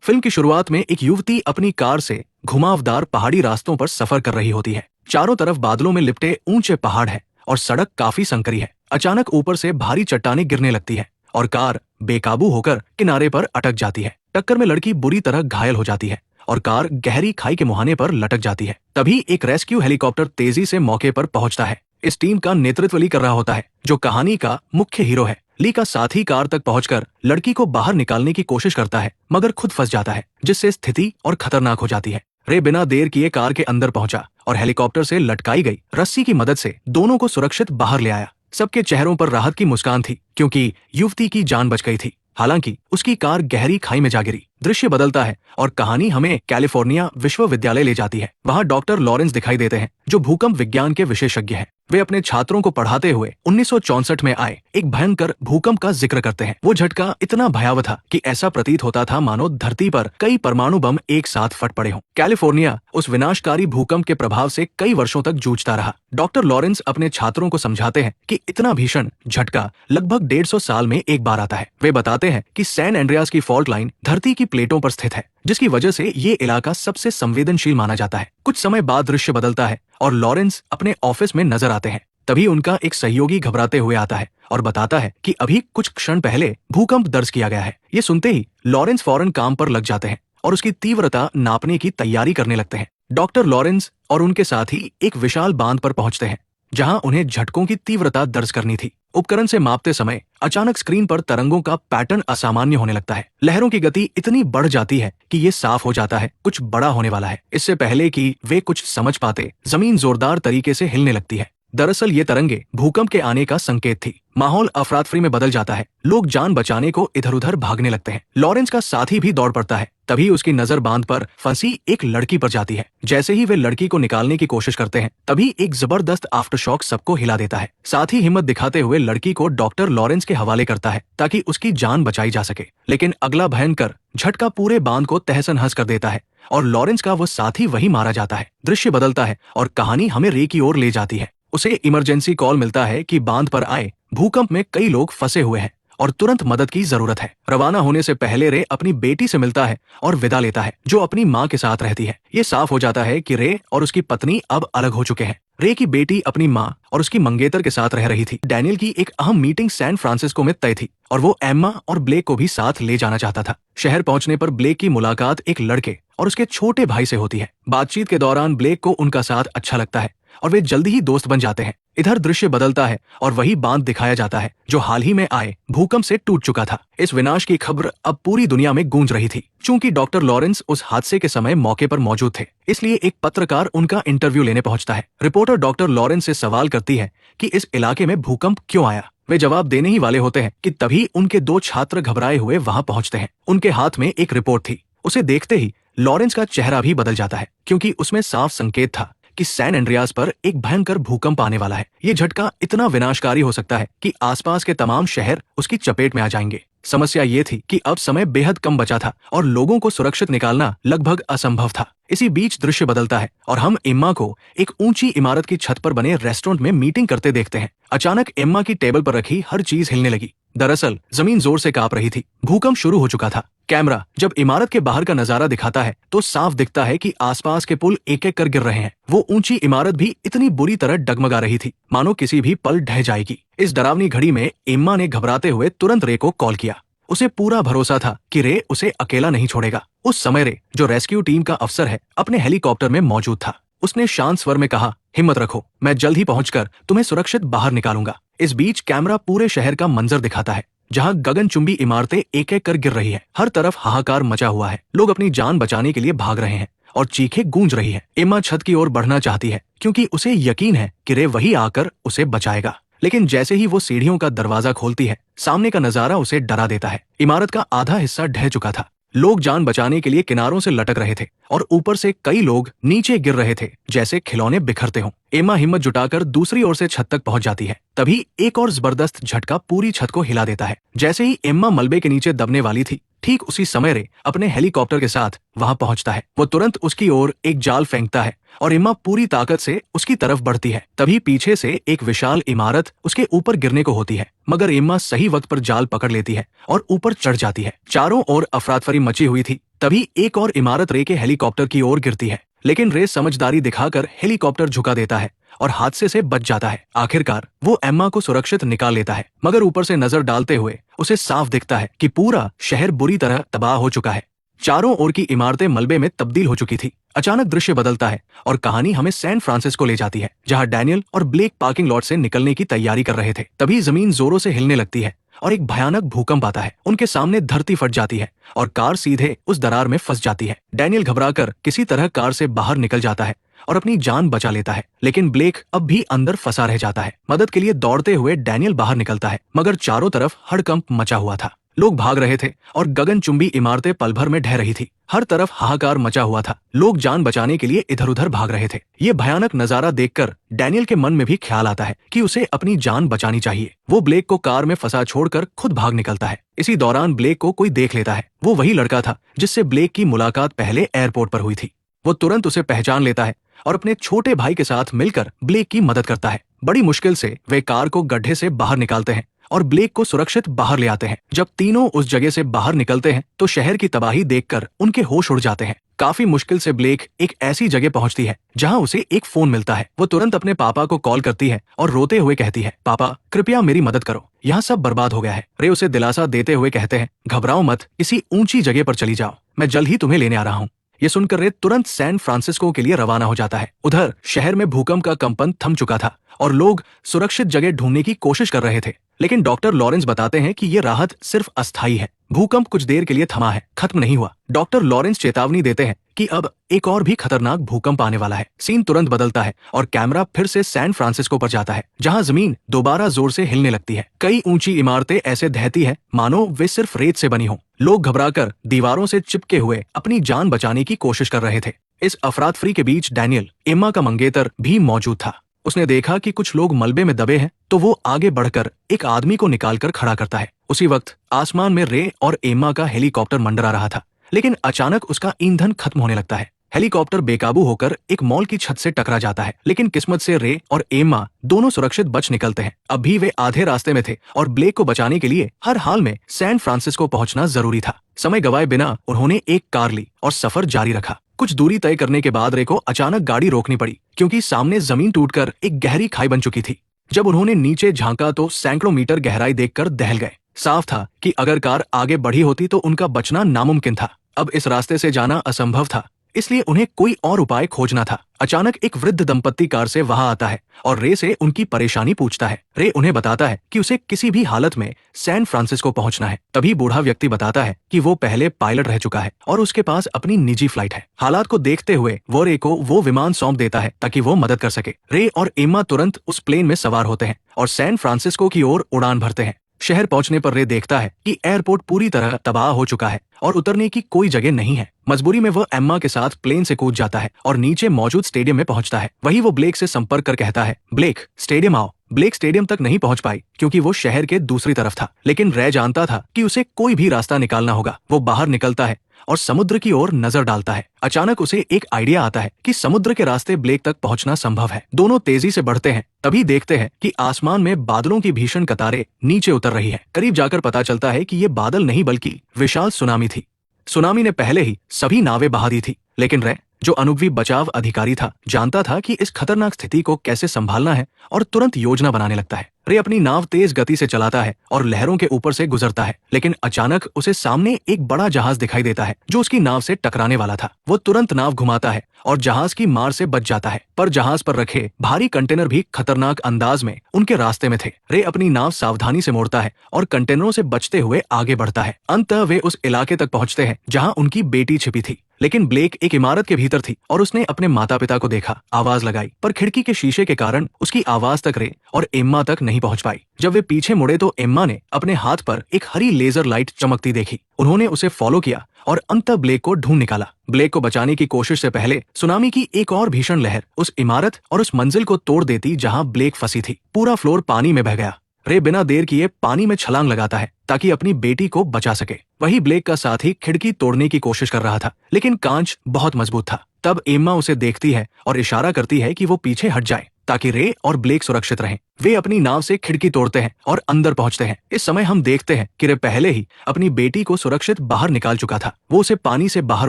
Film की शुरुआत में एक युवती अपनी कार से घुमावदार पहाड़ी रास्तों पर सफर कर रही होती है। चारों तरफ बादलों में लिपटे ऊंचे पहाड़ है और सड़क काफी संकरी है। अचानक ऊपर से भारी चट्टानें गिरने लगती है और कार बेकाबू होकर किनारे पर अटक जाती है। टक्कर में लड़की बुरी तरह घायल हो जाती है और कार गहरी खाई के मुहाने पर लटक जाती है। तभी एक रेस्क्यू हेलीकॉप्टर तेजी से मौके पर पहुंचता है। इस टीम का नेतृत्व ली कर रहा होता है, जो कहानी का मुख्य हीरो है। ली का साथी कार तक पहुंचकर लड़की को बाहर निकालने की कोशिश करता है, मगर खुद फंस जाता है, जिससे स्थिति और खतरनाक हो जाती है। रे बिना देर किए कार के अंदर पहुंचा और हेलीकॉप्टर से लटकाई गई रस्सी की मदद से दोनों को सुरक्षित बाहर ले आया। सबके चेहरों पर राहत की मुस्कान थी, क्योंकि युवती की जान बच गई थी। हालांकि उसकी कार गहरी खाई में जा गिरी। दृश्य बदलता है और कहानी हमें कैलिफोर्निया विश्वविद्यालय ले जाती है। वहां डॉक्टर लॉरेंस दिखाई देते हैं, जो भूकंप विज्ञान के विशेषज्ञ हैं। वे अपने छात्रों को पढ़ाते हुए 1964 में आए एक भयंकर भूकंप का जिक्र करते हैं। वो झटका इतना भयावह था कि ऐसा प्रतीत होता था मानो धरती पर कई परमाणु बम एक साथ फट पड़े हों। कैलिफोर्निया उस विनाशकारी भूकंप के प्रभाव से कई वर्षों तक जूझता रहा। डॉक्टर लॉरेंस अपने छात्रों को समझाते हैं कि इतना भीषण झटका लगभग 150 साल में एक बार आता है। वे बताते हैं कि सैन एंड्रियास की फॉल्ट लाइन धरती की प्लेटों पर स्थित है, जिसकी वजह से ये इलाका सबसे संवेदनशील माना जाता है। कुछ समय बाद दृश्य बदलता है और लॉरेंस अपने ऑफिस में नजर आते हैं। तभी उनका एक सहयोगी घबराते हुए आता है और बताता है कि अभी कुछ क्षण पहले भूकंप दर्ज किया गया है। ये सुनते ही लॉरेंस फौरन काम पर लग जाते हैं और उसकी तीव्रता नापने की तैयारी करने लगते हैं। डॉक्टर लॉरेंस और उनके साथी एक विशाल बांध पर पहुंचते हैं, जहां उन्हें झटकों की तीव्रता दर्ज करनी थी। उपकरण से मापते समय अचानक स्क्रीन पर तरंगों का पैटर्न असामान्य होने लगता है। लहरों की गति इतनी बढ़ जाती है कि ये साफ हो जाता है कुछ बड़ा होने वाला है। इससे पहले कि वे कुछ समझ पाते, जमीन जोरदार तरीके से हिलने लगती है। दरअसल ये तरंगे भूकंप के आने का संकेत थी। माहौल अफरातफरी में बदल जाता है। लोग जान बचाने को इधर उधर भागने लगते हैं। लॉरेंस का साथी भी दौड़ पड़ता है। तभी उसकी नजर बांध पर फंसी एक लड़की पर जाती है। जैसे ही वे लड़की को निकालने की कोशिश करते हैं, तभी एक जबरदस्त आफ्टरशॉक सबको हिला देता है। साथ ही हिम्मत दिखाते हुए लड़की को डॉक्टर लॉरेंस के हवाले करता है, ताकि उसकी जान बचाई जा सके। लेकिन अगला भयंकर झटका पूरे बांध को तहस-नहस कर देता है और लॉरेंस का वो साथी वही मारा जाता है। दृश्य बदलता है और कहानी हमें रे की ओर ले जाती है। उसे इमरजेंसी कॉल मिलता है कि बांध पर आए भूकंप में कई लोग फंसे हुए हैं और तुरंत मदद की जरूरत है। रवाना होने से पहले रे अपनी बेटी से मिलता है और विदा लेता है, जो अपनी माँ के साथ रहती है। ये साफ हो जाता है कि रे और उसकी पत्नी अब अलग हो चुके हैं। रे की बेटी अपनी माँ और उसकी मंगेतर के साथ रह रही थी। डैनियल की एक अहम मीटिंग सैन फ्रांसिस्को में तय थी और वो एम्मा और ब्लेक को भी साथ ले जाना चाहता था। शहर पहुंचने पर ब्लेक की मुलाकात एक लड़के और उसके छोटे भाई से होती है। बातचीत के दौरान ब्लेक को उनका साथ अच्छा लगता है और वे जल्दी ही दोस्त बन जाते हैं। इधर दृश्य बदलता है और वही बांध दिखाया जाता है, जो हाल ही में आए भूकंप से टूट चुका था। इस विनाश की खबर अब पूरी दुनिया में गूंज रही थी। चूंकि डॉक्टर लॉरेंस उस हादसे के समय मौके पर मौजूद थे, इसलिए एक पत्रकार उनका इंटरव्यू लेने पहुंचता है। रिपोर्टर डॉक्टर लॉरेंस से सवाल करती है कि इस इलाके में भूकंप क्यों आया। वे जवाब देने ही वाले होते हैं कि तभी उनके दो छात्र घबराए हुए वहां पहुंचते हैं। उनके हाथ में एक रिपोर्ट थी। उसे देखते ही लॉरेंस का चेहरा भी बदल जाता है, क्योंकि उसमें साफ संकेत था कि सैन एंड्रियास पर एक भयंकर भूकंप आने वाला है। ये झटका इतना विनाशकारी हो सकता है कि आसपास के तमाम शहर उसकी चपेट में आ जाएंगे। समस्या ये थी कि अब समय बेहद कम बचा था और लोगों को सुरक्षित निकालना लगभग असंभव था। इसी बीच दृश्य बदलता है और हम एम्मा को एक ऊंची इमारत की छत पर बने रेस्टोरेंट में मीटिंग करते देखते हैं। अचानक एम्मा की टेबल पर रखी हर चीज हिलने लगी। दरअसल जमीन जोर से कांप रही थी। भूकंप शुरू हो चुका था। कैमरा जब इमारत के बाहर का नजारा दिखाता है तो साफ दिखता है कि आसपास के पुल एक एक कर गिर रहे हैं। वो ऊंची इमारत भी इतनी बुरी तरह डगमगा रही थी, मानो किसी भी पल ढह जाएगी। इस डरावनी घड़ी में एम्मा ने घबराते हुए तुरंत रे को कॉल किया। उसे पूरा भरोसा था कि रे उसे अकेला नहीं छोड़ेगा। उस समय रे, जो रेस्क्यू टीम का अफसर है, अपने हेलीकॉप्टर में मौजूद था। उसने शांत स्वर में कहा, हिम्मत रखो, मैं जल्द ही पहुंचकर तुम्हें सुरक्षित बाहर निकालूंगा। इस बीच कैमरा पूरे शहर का मंजर दिखाता है, जहां गगनचुंबी इमारतें एक एक कर गिर रही है। हर तरफ हाहाकार मचा हुआ है। लोग अपनी जान बचाने के लिए भाग रहे हैं और चीखें गूंज रही है। एम्मा छत की ओर बढ़ना चाहती है, क्योंकि उसे यकीन है कि रे वही आकर उसे बचाएगा। लेकिन जैसे ही वो सीढ़ियों का दरवाजा खोलती है, सामने का नजारा उसे डरा देता है। इमारत का आधा हिस्सा ढह चुका था। लोग जान बचाने के लिए किनारों से लटक रहे थे और ऊपर से कई लोग नीचे गिर रहे थे, जैसे खिलौने बिखरते हों। एम्मा हिम्मत जुटाकर दूसरी ओर से छत तक पहुंच जाती है। तभी एक और जबरदस्त झटका पूरी छत को हिला देता है। जैसे ही एम्मा मलबे के नीचे दबने वाली थी, ठीक उसी समय रे अपने हेलीकॉप्टर के साथ वहां पहुंचता है। वो तुरंत उसकी ओर एक जाल फेंकता है और एम्मा पूरी ताकत से उसकी तरफ बढ़ती है। तभी पीछे से एक विशाल इमारत उसके ऊपर गिरने को होती है, मगर एम्मा सही वक्त पर जाल पकड़ लेती है और ऊपर चढ़ जाती है। चारों ओर अफरातफरी मची हुई थी। तभी एक और इमारत रे के हेलीकॉप्टर की ओर गिरती है, लेकिन रे समझदारी दिखाकर हेलीकॉप्टर झुका देता है और हादसे से बच जाता है। आखिरकार वो एम्मा को सुरक्षित निकाल लेता है, मगर ऊपर से नजर डालते हुए उसे साफ दिखता है कि पूरा शहर बुरी तरह तबाह हो चुका है। चारों ओर की इमारतें मलबे में तब्दील हो चुकी थी। अचानक दृश्य बदलता है और कहानी हमें सैन फ्रांसिस्को ले जाती है, जहां डैनियल और ब्लेक पार्किंग लॉट से निकलने की तैयारी कर रहे थे। तभी जमीन जोरों से हिलने लगती है और एक भयानक भूकंप आता है। उनके सामने धरती फट जाती है और कार सीधे उस दरार में फंस जाती है। डैनियल घबराकर किसी तरह कार से बाहर निकल जाता है और अपनी जान बचा लेता है, लेकिन ब्लेक अब भी अंदर फंसा रह जाता है। मदद के लिए दौड़ते हुए डैनियल बाहर निकलता है, मगर चारों तरफ हड़कंप मचा हुआ था। लोग भाग रहे थे और गगनचुंबी इमारतें पल भर में ढह रही थी। हर तरफ हाहाकार मचा हुआ था। लोग जान बचाने के लिए इधर उधर भाग रहे थे। ये भयानक नजारा देखकर डैनियल के मन में भी ख्याल आता है कि उसे अपनी जान बचानी चाहिए। वो ब्लेक को कार में फंसा छोड़कर खुद भाग निकलता है। इसी दौरान ब्लेक को कोई देख लेता है। वो वही लड़का था जिससे ब्लेक की मुलाकात पहले एयरपोर्ट पर हुई थी। वो तुरंत उसे पहचान लेता है और अपने छोटे भाई के साथ मिलकर ब्लेक की मदद करता है। बड़ी मुश्किल से वे कार को गड्ढे से बाहर निकालते हैं और ब्लेक को सुरक्षित बाहर ले आते हैं। जब तीनों उस जगह से बाहर निकलते हैं तो शहर की तबाही देखकर उनके होश उड़ जाते हैं। काफी मुश्किल से ब्लेक एक ऐसी जगह पहुंचती है जहां उसे एक फोन मिलता है। वो तुरंत अपने पापा को कॉल करती है और रोते हुए कहती है, पापा कृपया मेरी मदद करो, यहाँ सब बर्बाद हो गया है। रे उसे दिलासा देते हुए कहते हैं, घबराओ मत, किसी ऊंची जगह पर चली जाओ, मैं जल्द ही तुम्हें लेने आ रहा हूँ। ये सुनकर रे तुरंत सैन फ्रांसिस्को के लिए रवाना हो जाता है। उधर शहर में भूकंप का कंपन थम चुका था और लोग सुरक्षित जगह ढूंढने की कोशिश कर रहे थे, लेकिन डॉक्टर लॉरेंस बताते हैं कि ये राहत सिर्फ अस्थायी है। भूकंप कुछ देर के लिए थमा है, खत्म नहीं हुआ। डॉक्टर लॉरेंस चेतावनी देते हैं कि अब एक और भी खतरनाक भूकंप आने वाला है। सीन तुरंत बदलता है और कैमरा फिर से सैन फ्रांसिस्को पर जाता है, जहां जमीन दोबारा जोर से हिलने लगती है। कई ऊंची इमारतें ऐसे ढहती है मानो वे सिर्फ रेत से बनी हो। लोग घबराकर दीवारों से चिपके हुए अपनी जान बचाने की कोशिश कर रहे थे। इस अफरातफरी के बीच डैनियल, एम्मा का मंगेतर, भी मौजूद था। उसने देखा कि कुछ लोग मलबे में दबे हैं, तो वो आगे बढ़कर एक आदमी को निकालकर खड़ा करता है। उसी वक्त आसमान में रे और एम्मा का हेलीकॉप्टर मंडरा रहा था, लेकिन अचानक उसका ईंधन खत्म होने लगता है। हेलीकॉप्टर बेकाबू होकर एक मॉल की छत से टकरा जाता है, लेकिन किस्मत से रे और एम्मा दोनों सुरक्षित बच निकलते हैं। अब भी वे आधे रास्ते में थे और ब्लेक को बचाने के लिए हर हाल में सैन फ्रांसिस्को पहुंचना जरूरी था। समय गवाए बिना उन्होंने एक कार ली और सफर जारी रखा। कुछ दूरी तय करने के बाद रे को अचानक गाड़ी रोकनी पड़ी, क्योंकि सामने जमीन टूटकर एक गहरी खाई बन चुकी थी। जब उन्होंने नीचे झांका तो सैकड़ों मीटर गहराई देखकर दहल गए। साफ था कि अगर कार आगे बढ़ी होती तो उनका बचना नामुमकिन था। अब इस रास्ते से जाना असंभव था, इसलिए उन्हें कोई और उपाय खोजना था। अचानक एक वृद्ध दंपत्ति कार से वहां आता है और रे से उनकी परेशानी पूछता है। रे उन्हें बताता है कि उसे किसी भी हालत में सैन फ्रांसिस्को पहुंचना है। तभी बूढ़ा व्यक्ति बताता है कि वो पहले पायलट रह चुका है और उसके पास अपनी निजी फ्लाइट है। हालात को देखते हुए वो रे को वो विमान सौंप देता है ताकि वो मदद कर सके। रे और एम्मा तुरंत उस प्लेन में सवार होते हैं और सैन फ्रांसिस्को की ओर उड़ान भरते हैं। शहर पहुंचने पर रे देखता है कि एयरपोर्ट पूरी तरह तबाह हो चुका है और उतरने की कोई जगह नहीं है। मजबूरी में वह एम्मा के साथ प्लेन से कूद जाता है और नीचे मौजूद स्टेडियम में पहुंचता है। वहीं वो ब्लेक से संपर्क कर कहता है, ब्लेक स्टेडियम आओ। ब्लेक स्टेडियम तक नहीं पहुंच पाई क्योंकि वो शहर के दूसरी तरफ था, लेकिन रे जानता था कि उसे कोई भी रास्ता निकालना होगा। वो बाहर निकलता है और समुद्र की ओर नजर डालता है। अचानक उसे एक आइडिया आता है कि समुद्र के रास्ते ब्लेक तक पहुंचना संभव है। दोनों तेजी से बढ़ते हैं। तभी देखते हैं कि आसमान में बादलों की भीषण कतारें नीचे उतर रही है। करीब जाकर पता चलता है कि ये बादल नहीं बल्कि विशाल सुनामी थी। सुनामी ने पहले ही सभी नावें बहा दी थी, लेकिन रे, जो अनुभवी बचाव अधिकारी था, जानता था कि इस खतरनाक स्थिति को कैसे संभालना है और तुरंत योजना बनाने लगता है। रे अपनी नाव तेज गति से चलाता है और लहरों के ऊपर से गुजरता है, लेकिन अचानक उसे सामने एक बड़ा जहाज दिखाई देता है जो उसकी नाव से टकराने वाला था। वो तुरंत नाव घुमाता है और जहाज की मार से बच जाता है, पर जहाज पर रखे भारी कंटेनर भी खतरनाक अंदाज में उनके रास्ते में थे। रे अपनी नाव सावधानी से मोड़ता है और कंटेनरों से बचते हुए आगे बढ़ता है। अंततः वे उस इलाके तक पहुंचते हैं जहां उनकी बेटी छिपी थी, लेकिन ब्लेक एक इमारत के भीतर थी और उसने अपने माता पिता को देखा, आवाज लगाई, पर खिड़की के शीशे के कारण उसकी आवाज तक रे और एम्मा तक नहीं पहुंच पाई। जब वे पीछे मुड़े तो एम्मा ने अपने हाथ पर एक हरी लेजर लाइट चमकती देखी। उन्होंने उसे फॉलो किया और अंततः ब्लेक को ढूंढ निकाला। ब्लेक को बचाने की कोशिश से पहले सुनामी की एक और भीषण लहर उस इमारत और उस मंजिल को तोड़ देती जहां ब्लेक फंसी थी। पूरा फ्लोर पानी में बह गया। रे बिना देर किए पानी में छलांग लगाता है ताकि अपनी बेटी को बचा सके। वही ब्लेक का साथी खिड़की तोड़ने की कोशिश कर रहा था, लेकिन कांच बहुत मजबूत था। तब एम्मा उसे देखती है और इशारा करती है कि वो पीछे हट जाए, ताकि रे और ब्लेक सुरक्षित रहें। वे अपनी नाव से खिड़की तोड़ते हैं और अंदर पहुंचते हैं। इस समय हम देखते हैं कि रे पहले ही अपनी बेटी को सुरक्षित बाहर निकाल चुका था। वो उसे पानी से बाहर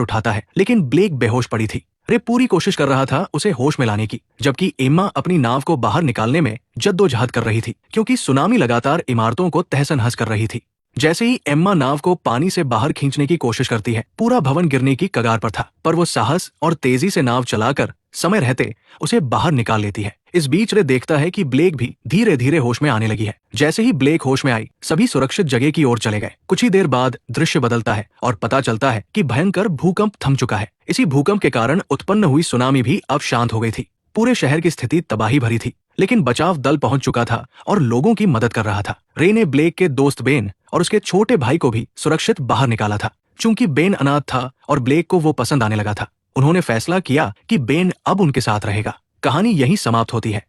उठाता है, लेकिन ब्लेक बेहोश पड़ी थी। रे पूरी कोशिश कर रहा था उसे होश में लाने की, जबकि एम्मा अपनी नाव को बाहर निकालने में जद्दोजहद कर रही थी, क्योंकि सुनामी लगातार इमारतों को तहस-नहस कर रही थी। जैसे ही एम्मा नाव को पानी से बाहर खींचने की कोशिश करती है, पूरा भवन गिरने की कगार पर था, पर वो साहस और तेजी से नाव चलाकर समय रहते उसे बाहर निकाल लेती है। इस बीच रे देखता है कि ब्लेक भी धीरे धीरे होश में आने लगी है। जैसे ही ब्लेक होश में आई, सभी सुरक्षित जगह की ओर चले गए। कुछ ही देर बाद दृश्य बदलता है और पता चलता है कि भयंकर भूकंप थम चुका है। इसी भूकंप के कारण उत्पन्न हुई सुनामी भी अब शांत हो गई थी। पूरे शहर की स्थिति तबाही भरी थी, लेकिन बचाव दल पहुंच चुका था और लोगों की मदद कर रहा था। रे ने ब्लेक के दोस्त बेन और उसके छोटे भाई को भी सुरक्षित बाहर निकाला था। चूंकि बेन अनाथ था और ब्लेक को वो पसंद आने लगा था, उन्होंने फैसला किया कि बेन अब उनके साथ रहेगा। कहानी यहीं समाप्त होती है।